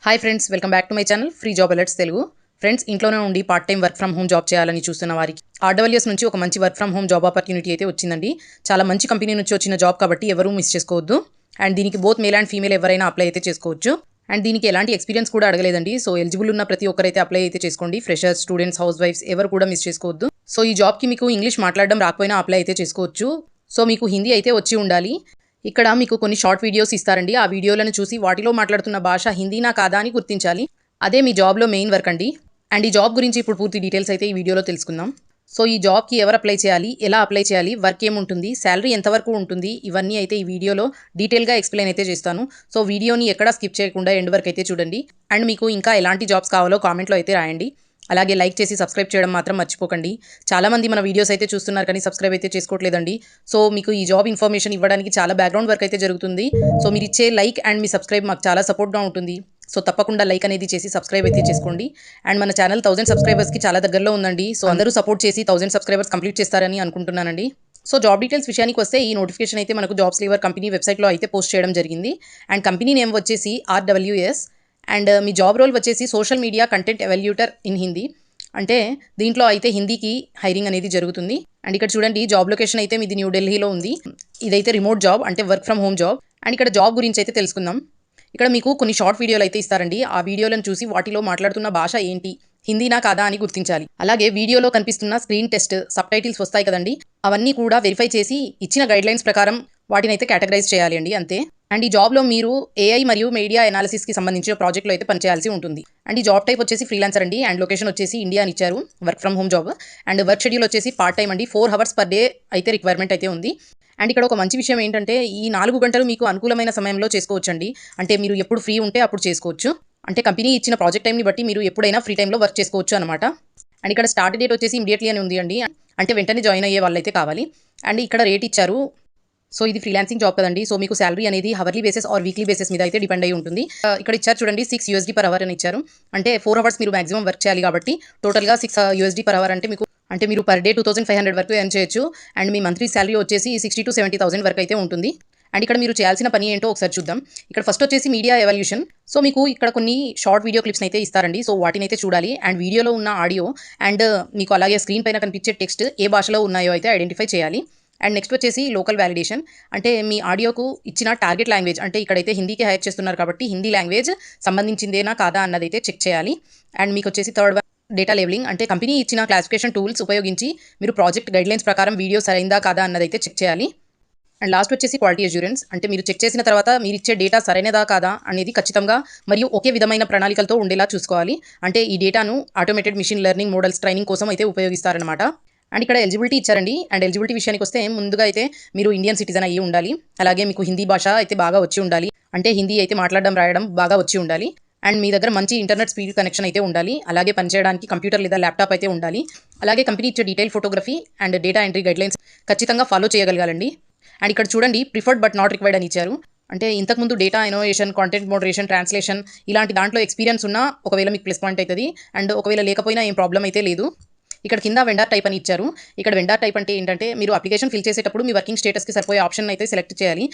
Hi friends, welcome back to my channel free job alerts Telugu. Friends, ఇంట్లోనే ఉండి part time work from home job చేయాలని చూస్తున్న వారికి RWS నుంచి ఒక మంచి work from home job opportunity అయితే వచ్చిందండి. చాలా మంచి కంపెనీ నుంచి వచ్చిన జాబ్ కాబట్టి ఎవరూ మిస్ చేసుకోవద్దు. అండ్ దీనికి బోత్ మేల్ అండ్ ఫీమేల్ ఎవరైనా అప్లై అయితే చేసుకోవచ్చు. అండ్ దీనికి ఎలాంటి ఎక్స్పీరియన్స్ కూడా అడగలేదండి. సో ఎలిజిబుల్ ఉన్న ప్రతి ఒక్కరైతే అప్లై అయితే చేసుకోండి. ఫ్రెషర్స్, స్టూడెంట్స్, హౌస్ వైఫ్స్ ఎవరు కూడా మిస్ చేసుకోవద్దు. సో ఈ జాబ్కి మీకు ఇంగ్లీష్ మాట్లాడడం రాకపోయినా అప్లై అయితే చేసుకోవచ్చు. సో మీకు హిందీ అయితే వచ్చి ఉండాలి. ఇక్కడ మీకు కొన్ని షార్ట్ వీడియోస్ ఇస్తారండి. ఆ వీడియోలను చూసి వాటిలో మాట్లాడుతున్న భాష హిందీనా కాదా అని గుర్తించాలి. అదే మీ జాబ్లో మెయిన్ వర్క్ అండి. అండ్ ఈ జాబ్ గురించి ఇప్పుడు పూర్తి డీటెయిల్స్ అయితే ఈ వీడియోలో తెలుసుకుందాం. సో ఈ జాబ్కి ఎవరు అప్లై చేయాలి, ఎలా అప్లై చేయాలి, వర్క్ ఏముంటుంది, శాలరీ ఎంతవరకు ఉంటుంది, ఇవన్నీ అయితే ఈ వీడియోలో డీటెయిల్గా ఎక్స్ప్లెయిన్ అయితే చేస్తాను. సో వీడియోని ఎక్కడ స్కిప్ చేయకుండా ఎండ్ వరకు అయితే చూడండి. అండ్ మీకు ఇంకా ఎలాంటి జాబ్స్ కావాలో కామెంట్లో అయితే రాయండి. అలాగే లైక్ చేసి సబ్స్క్రైబ్ చేయడం మాత్రం మర్చిపోకండి. చాలామంది మన వీడియోస్ అయితే చూస్తున్నారు కానీ సబ్స్క్రైబ్ అయితే చేసుకోవట్లేదండి. సో మీకు ఈ జాబ్ ఇన్ఫర్మేషన్ ఇవ్వడానికి చాలా బ్యాక్గ్రౌండ్ వర్క్ అయితే జరుగుతుంది. సో మీరు ఇచ్చే లైక్ అండ్ మీ సబ్స్క్రైబ్ మాకు చాలా సపోర్ట్గా ఉంటుంది. సో తప్పకుండా లైక్ అనేది చేసి సబ్స్క్రైబ్ అయితే చేసుకోండి. అండ్ మన ఛానల్ 1000 సబ్స్క్రైబర్స్కి చాలా దగ్గరలో ఉందండి. సో అందరూ సపోర్ట్ చేసి 1000 సబ్స్క్రైబర్స్ కంప్లీట్ చేస్తారని అనుకుంటున్నానండి. సో జాబ్ డీటెయిల్స్ విషయానికి వస్తే ఈ నోటిఫికేషన్ అయితే మనకు జాబ్స్ లీవర్ కంపెనీ వెబ్సైట్లో అయితే పోస్ట్ చేయడం జరిగింది. అండ్ కంపెనీ నేమ్ వచ్చేసి ఆర్డబ్ల్యూఎస్. అండ్ మీ జాబ్ రోల్ వచ్చేసి social media content evaluator in Hindi. అంటే దీంట్లో అయితే హిందీకి హైరింగ్ అనేది జరుగుతుంది. అండ్ ఇక్కడ చూడండి, జాబ్ లొకేషన్ అయితే మీది న్యూఢిల్లీలో ఉంది. ఇదైతే రిమోట్ జాబ్, అంటే work from home job. And ఇక్కడ జాబ్ గురించి అయితే తెలుసుకుందాం. ఇక్కడ మీకు కొన్ని షార్ట్ వీడియోలు అయితే ఇస్తారండి. ఆ వీడియోలను చూసి వాటిలో మాట్లాడుతున్న భాష ఏంటి, హిందీనా కాదా అని గుర్తించాలి. అలాగే వీడియోలో కనిపిస్తున్న స్క్రీన్ టెస్ట్, సబ్ టైటిల్స్ వస్తాయి కదండి, అవన్నీ కూడా వెరిఫై చేసి ఇచ్చిన గైడ్లైన్స్ ప్రకారం వాటిని అయితే కేటగరైజ్ చేయాలి అండి, అంతే. అండ్ ఈ జాబ్లో మీరు ఏఐ మరియు మీడియా ఎనాలిసిస్కి సంబంధించిన ప్రాజెక్ట్లో అయితే పనిచేయాల్సి ఉంటుంది. అండ్ ఈ జాబ్ టైప్ వచ్చేసి ఫ్రీలాన్సర్ అండి. అండ్ లొకేషన్ వచ్చేసి ఇండియా అని ఇచ్చారు, work from home job. And work schedule వచ్చేసి పార్ట్ టైం అండి, 4 hours per day అయితే రిక్వైర్మెంట్ అయితే ఉంది. అండ్ ఇక్కడ ఒక మంచి విషయం ఏంటంటే ఈ 4 గంటలు మీకు అనుకూలమైన సమయంలో చేసుకోవచ్చండి. అంటే మీరు ఎప్పుడు ఫ్రీ ఉంటే అప్పుడు చేసుకోవచ్చు. అంటే కంపెనీ ఇచ్చిన ప్రాజెక్ట్ టైంని బట్టి మీరు ఎప్పుడైనా ఫ్రీ టైంలో వర్క్ చేసుకోవచ్చు అనమాట. అండ్ ఇక్కడ స్టార్ట్ డేట్ వచ్చేసి ఇమీడియట్లీ అని ఉంది అండి. అంటే వెంటనే జాయిన్ అయ్యే వాళ్ళైతే కావాలి. అండ్ ఇక్కడ రేట్ ఇచ్చారు. సో ఇది ఫ్రీలాన్సింగ్ జాబ్ కదండి. సో మీకు శాలరీ అనేది hourly basis or weekly basis మీద అయితే డిపెండ్ అయి ఉంటుంది. ఇక్కడ ఇచ్చారు చూడండి, $6 per hour అని ఇచ్చారు. అంటే 4 hours మీరు మాక్సిమం వర్క్ చేయాలి కాబట్టి టోటల్గా $6 per hour అంటే మీరు పర్ డే 2500 వరకు ఎర్న్ చేయొచ్చు. అండ్ మీ మంత్లీ శాలరీ వచ్చేసి 60,000 to 70,000 వరకు అయితే ఉంటుంది. అండ్ ఇక్కడ మీరు చేయాల్సిన పని ఏంటో ఒకసారి చూద్దాం. ఇక్కడ ఫస్ట్ వచ్చేసి మీడియా ఎవల్యూషన్. సో మీకు ఇక్కడ కొన్ని షార్ట్ వీడియో క్లిప్స్ అయితే ఇస్తారండి. సో వాటిని అయితే చూడాలి. అండ్ వీడియోలో ఉన్న ఆడియో అండ్ మీకు అలాగే స్క్రీన్ పైన కనిపించే టెక్స్ట్ ఏ భాషలో ఉన్నాయో అయితే ఐడెంటిఫై చేయాలి. అండ్ నెక్స్ట్ వచ్చేసి లోకల్ వ్యాలిడేషన్. అంటే మీ ఆడియోకు ఇచ్చిన టార్గెట్ లాంగ్వేజ్, అంటే ఇక్కడైతే హిందీకి హైర్ చేస్తున్నారు కాబట్టి హిందీ లాంగ్వేజ్ సంబంధించిందేనా కాదా అన్నదైతే చెక్ చేయాలి. అండ్ మీకు వచ్చేసి థర్డ్ డేటా లేబులింగ్. అంటే కంపెనీ ఇచ్చిన క్లాసిఫికేషన్ టూల్స్ ఉపయోగించి మీరు ప్రాజెక్ట్ గైడ్లైన్స్ ప్రకారం వీడియో సరైందా కాదా అన్నదైతే చెక్ చేయాలి. అండ్ లాస్ట్ వచ్చేసి క్వాలిటీ అష్యూరెన్స్. అంటే మీరు చెక్ చేసిన తర్వాత మీరు ఇచ్చే డేటా సరైనదా కాదా అనేది ఖచ్చితంగా మరియు ఒకే విధమైన ప్రణాళికలతో ఉండేలా చూసుకోవాలి. అంటే ఈ డేటాను automated machine learning models training కోసం అయితే ఉపయోగిస్తారనమాట. అండ్ ఇక్కడ ఎలిజిబిలిటీ ఇచ్చారండి. అండ్ ఎలిజిబిలిటీ విషయానికి వస్తే ముందుగా అయితే మీరు ఇండియన్ సిటిజన్ అయ్యి ఉండాలి. అలాగే మీకు హిందీ భాష అయితే బాగా వచ్చి ఉండాలి. అంటే హిందీ అయితే మాట్లాడడం రాయడం బాగా వచ్చి ఉండాలి. అండ్ మీ దగ్గర మంచి ఇంటర్నెట్ స్పీడ్ కనెక్షన్ అయితే ఉండాలి. అలాగే పనిచేయడానికి కంప్యూటర్ లేదా ల్యాప్టాప్ అయితే ఉండాలి. అలాగే కంపెనీ ఇచ్చే detail photography and data entry guidelines ఖచ్చితంగా ఫాలో చేయగలగాలండి. అండ్ ఇక్కడ చూడండి, ప్రిఫర్డ్ బట్ నాట్ రిక్వైర్డ్ అని ఇచ్చారు. అంటే ఇంతకుముందు data innovation, content moderation, translation ఇలాంటి దాంట్లో ఎక్స్పీరియన్స్ ఉన్నా ఒకవేళ మీకు ప్లస్ పాయింట్ అవుతుంది. అండ్ ఒకవేళ లేకపోయినా ఏం ప్రాబ్లం అయితే లేదు. ఇక్కడ కింద వెండర్ టైప్ అని ఇచ్చారు. ఇక్కడ వెండర్ టైప్ అంటే ఏంటంటే మీరు అప్లికేషన్ ఫిల్ చేసేటప్పుడు మీ వర్కింగ్ స్టేటస్కి సరిపోయే ఆప్షన్ అయితే సెలెక్ట్ చేయాలి.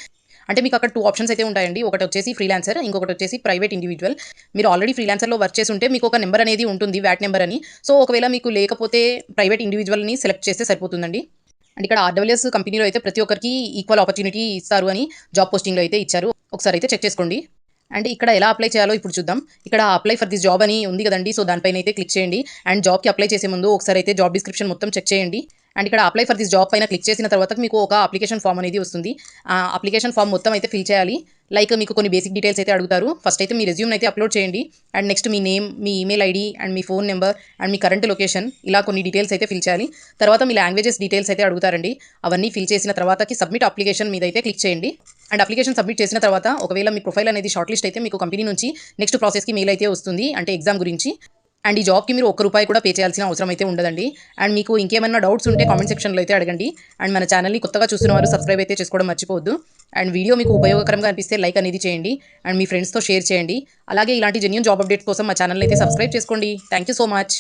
అంటే మీకు అక్కడ 2 ఆప్షన్స్ అయితే ఉంటాయండి. ఒకటి వచ్చేసి ఫ్రీలాన్సర్, ఇంకొకటి వచ్చేసి ప్రైవేట్ ఇండివిజువల్. మీరు ఆల్రెడీ ఫ్రీలాన్సర్లో వర్క్ చేసి ఉంటే మీకు ఒక నెంబర్ అనేది ఉంటుంది, వ్యాట్ నెంబర్ అని. సో ఒకవేళ మీకు లేకపోతే ప్రైవేట్ ఇండివిజువల్ని సెలెక్ట్ చేస్తే సరిపోతుందండి. అండ్ ఇక్కడ ఆర్డబ్ల్యూఎస్ కంపెనీలో అయితే ప్రతి ఒక్కరికి ఈక్వల్ ఆపర్చునిటీ ఇస్తారు అని జాబ్ పోస్టింగ్లో అయితే ఇచ్చారు. ఒకసారి అయితే చెక్ చేసుకోండి. అండ్ ఇక్కడ ఎలా అప్లై చేయాలో ఇప్పుడు చూద్దాం. ఇక్కడ అప్లై ఫర్ దిస్ జాబ్ అని ఉంది కదండి. సో దానిపైన అయితే క్లిక్ చేయండి. అండ్ జాబ్కి అప్లై చేసే ముందు ఒకసారి అయితే జాబ్ డిస్క్రిప్షన్ మొత్తం చెక్ చేయండి. అండ్ ఇక్కడ అప్లై ఫర్ దిస్ జాబ్ పైన క్లిక్ చేసిన తర్వాత మీకు ఒక అప్లికేషన్ ఫామ్ అనేది వస్తుంది. ఆ అప్లికేషన్ ఫామ్ మొత్తం అయితే ఫిల్ చేయాలి. లైక్ మీకు కొన్ని బేసిక్ డీటెయిల్స్ అయితే అడుగుతారు. ఫస్ట్ అయితే మీ రెజ్యూమ్ అయితే అప్లోడ్ చేయండి. And next me name, me email ID and me phone number and me current location, ఇలా కొన్ని డీటెయిల్స్ అయితే ఫిల్ చేయాలి. తర్వాత మీ లాంగ్వేజెస్ డీటెయిల్స్ అయితే అడుగుతారండి. అవన్నీ ఫిల్ చేసిన తర్వాతకి సబ్మిట్ అప్లికేషన్ మీద అయితే క్లిక్ చేయండి. అండ్ అప్లికేషన్ సబ్మిట్ చేసిన తర్వాత ఒకవేళ మీ ప్రొఫైల్ అనేది షార్ట్ లిస్ట్ అయితే మీకు కంపెనీ నుంచి నెక్స్ట్ ప్రాసెస్కి మెయిల్ అయితే వస్తుంది, అంటే ఎగ్జామ్ గురించి. అండ్ ఈ జాబ్కి మీరు ₹1 కూడా పే చేయాల్సిన అవసరం అయితే ఉండదండి. అండ్ మీకు ఇంకేమైనా డౌట్స్ ఉంటే కామెంట్ సెక్షన్లో అయితే అడగండి. అండ్ మన ఛానల్ని కొత్తగా చూస్తున్న వారు సబ్స్క్రైబ్ అయితే చేసుకోవడం మర్చిపోవద్దు. అండ్ వీడియో మీకు ఉపయోగకరంగా అనిపిస్తే లైక్ అనేది చేయండి. అండ్ మీ ఫ్రెండ్స్తో షేర్ చేయండి. అలాగే ఇలాంటి జెన్యూన్ జాబ్ అప్డేట్స్ కోసం మా ఛానల్ అయితే సబ్స్క్రైబ్ చేసుకోండి. Thank you so much.